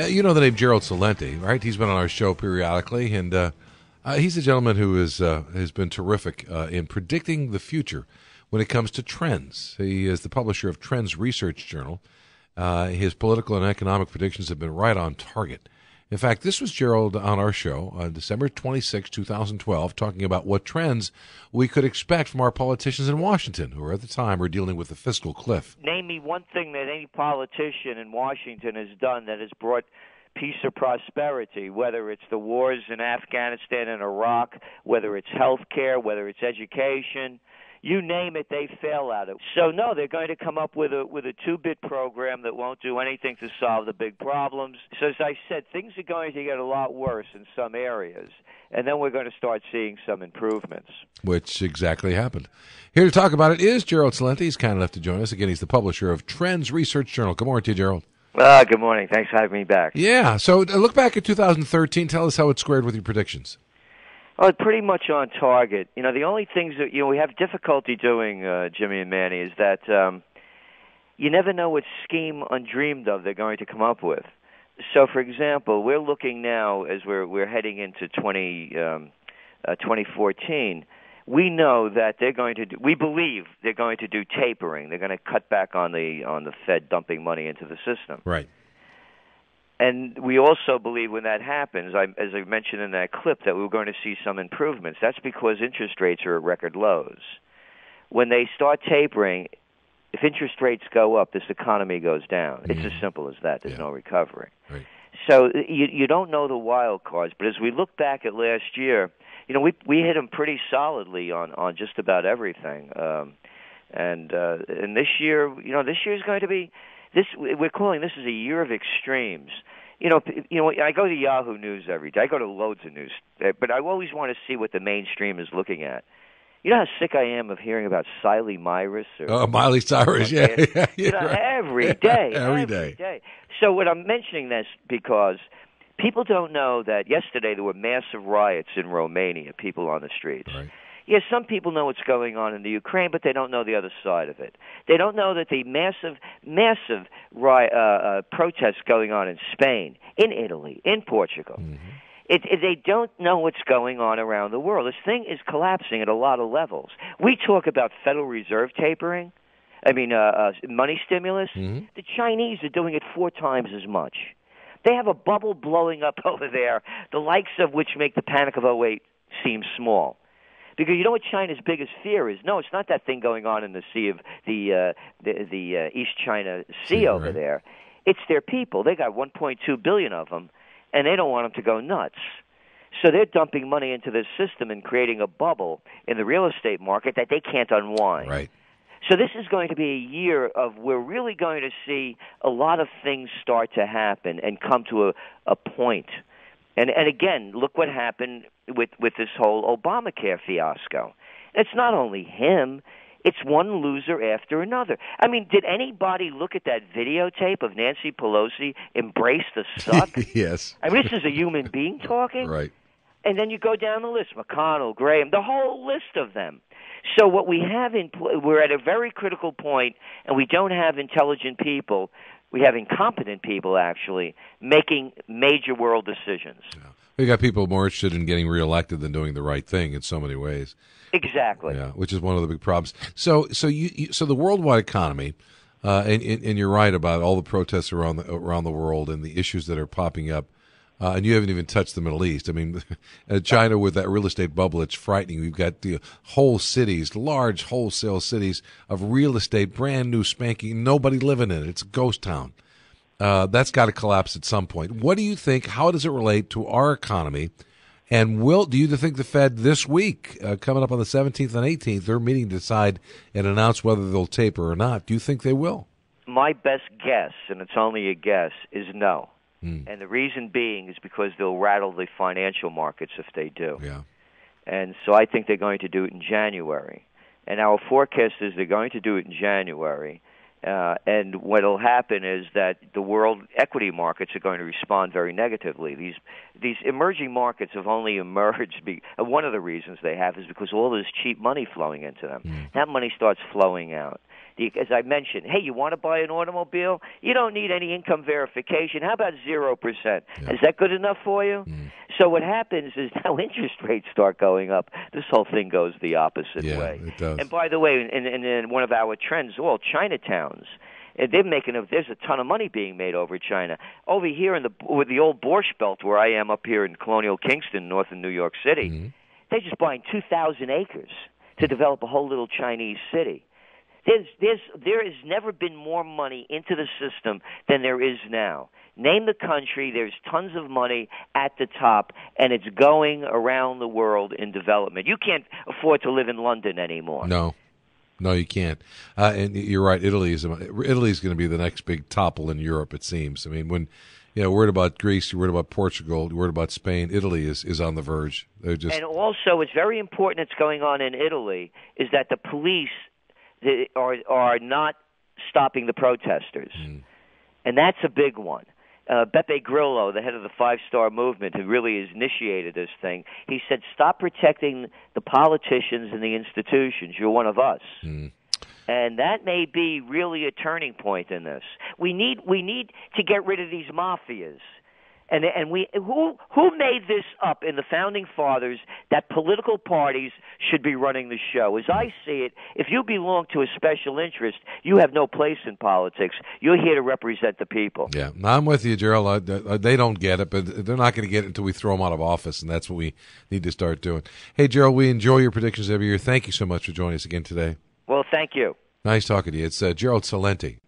You know the name Gerald Celente, right? He's been on our show periodically, and he's a gentleman who has been terrific in predicting the future when it comes to trends. He is the publisher of TrendsResearchInstitute. His political and economic predictions have been right on target. In fact, this was Gerald on our show on December 26, 2012, talking about what trends we could expect from our politicians in Washington, who at the time were dealing with the fiscal cliff. Name me one thing that any politician in Washington has done that has brought peace or prosperity, whether it's the wars in Afghanistan and Iraq, whether it's health care, whether it's education. You name it, they fail at it. So, no, they're going to come up with a two-bit program that won't do anything to solve the big problems. So, as I said, things are going to get a lot worse in some areas, and then we're going to start seeing some improvements. Which exactly happened. Here to talk about it is Gerald Celente. He's kind enough to join us. Again, he's the publisher of TrendsResearchInstitute. Good morning to you, Gerald. Good morning. Thanks for having me back. Yeah, so look back at 2013. Tell us how it squared with your predictions. Oh, pretty much on target. You know, the only things that we have difficulty doing, Jimmy and Manny, is that you never know what scheme undreamed of they're going to come up with. So, for example, we're looking now as we're heading into 2014. We know that they're going to we believe they're going to do tapering. They're going to cut back on the Fed dumping money into the system. Right. And we also believe when that happens, as I mentioned in that clip, that we're going to see some improvements. That's because interest rates are at record lows. When they start tapering, if interest rates go up, this economy goes down. It's as simple as that. There's no recovery. Right. So you don't know the wild cards. But as we look back at last year, you know, we hit them pretty solidly on just about everything. And this year, you know, this year is going to be. We're calling this is a year of extremes. You know, I go to Yahoo News every day. I go to loads of news, but I always want to see what the mainstream is looking at. You know how sick I am of hearing about Miley Cyrus? Miley Cyrus, yeah. You know, every day. Every day. So what I'm mentioning this because people don't know that yesterday there were massive riots in Romania, people on the streets. Right. Yes, some people know what's going on in the Ukraine, but they don't know the other side of it. They don't know that the massive protests going on in Spain, in Italy, in Portugal. Mm-hmm. They don't know what's going on around the world. This thing is collapsing at a lot of levels. We talk about Federal Reserve tapering, money stimulus. Mm-hmm. The Chinese are doing it 4 times as much. They have a bubble blowing up over there, the likes of which make the Panic of '08 seem small. Because you know what China's biggest fear is? No, it's not that thing going on in the sea of the East China Sea over there. It's their people. They got 1.2 billion of them, and they don't want them to go nuts. So they're dumping money into this system and creating a bubble in the real estate market that they can't unwind. Right. So this is going to be a year of we're really going to see a lot of things start to happen and come to a point. And again, look what happened with this whole Obamacare fiasco. It's not only him. It's one loser after another. I mean, did anybody look at that videotape of Nancy Pelosi embrace the suck? Yes. I mean, this is a human being talking. Right. And then you go down the list, McConnell, Graham, the whole list of them. So what we have we're at a very critical point, and we don't have intelligent people. We have incompetent people, actually, making major world decisions. Yeah. We got people more interested in getting reelected than doing the right thing in so many ways. Exactly. Yeah, which is one of the big problems. So the worldwide economy, and you're right about all the protests around the world and the issues that are popping up. And you haven't even touched the Middle East. I mean, China with that real estate bubble, it's frightening. We've got the whole cities, large wholesale cities of real estate, brand new, spanking, nobody living in it. It's a ghost town. That's got to collapse at some point. What do you think? How does it relate to our economy? And do you think the Fed this week, coming up on the 17th and 18th, they're meeting to decide and announce whether they'll taper or not? Do you think they will? My best guess, and it's only a guess, is no. Mm. And the reason being is because they'll rattle the financial markets if they do. Yeah. And so I think they're going to do it in January. And our forecast is they're going to do it in January. And what will happen is that the world equity markets are going to respond very negatively. These emerging markets have only emerged. One of the reasons they have is because all this cheap money flowing into them. Mm. That money starts flowing out. As I mentioned, hey, you want to buy an automobile? You don't need any income verification. How about 0%? Yeah. Is that good enough for you? So what happens is now interest rates start going up. This whole thing goes the opposite way. It does. And by the way, in one of our trends, Chinatowns, there's a ton of money being made over China. Over here with the old Borscht Belt, where I am up here in Colonial Kingston, north of New York City, they're just buying 2,000 acres to develop a whole little Chinese city. There has never been more money into the system than there is now. Name the country, there's tons of money at the top, and it's going around the world in development. You can't afford to live in London anymore. No, you can't. And you're right. Italy's going to be the next big topple in Europe, it seems. I mean, when worried about Greece, you're worried about Portugal, you're worried about Spain. Italy is on the verge. And also, it's very important that's going on in Italy is that the police are not stopping the protesters, and that's a big one. Beppe Grillo, the head of the Five Star Movement, who really has initiated this thing, he said, stop protecting the politicians and the institutions. You're one of us. And that may be really a turning point in this. We need to get rid of these mafias. And who made this up in the Founding Fathers that political parties should be running the show? As I see it, if you belong to a special interest, you have no place in politics. You're here to represent the people. Yeah, I'm with you, Gerald. They don't get it, but they're not going to get it until we throw them out of office, and that's what we need to start doing. Hey, Gerald, we enjoy your predictions every year. Thank you so much for joining us again today. Well, thank you. Nice talking to you. It's Gerald Celente.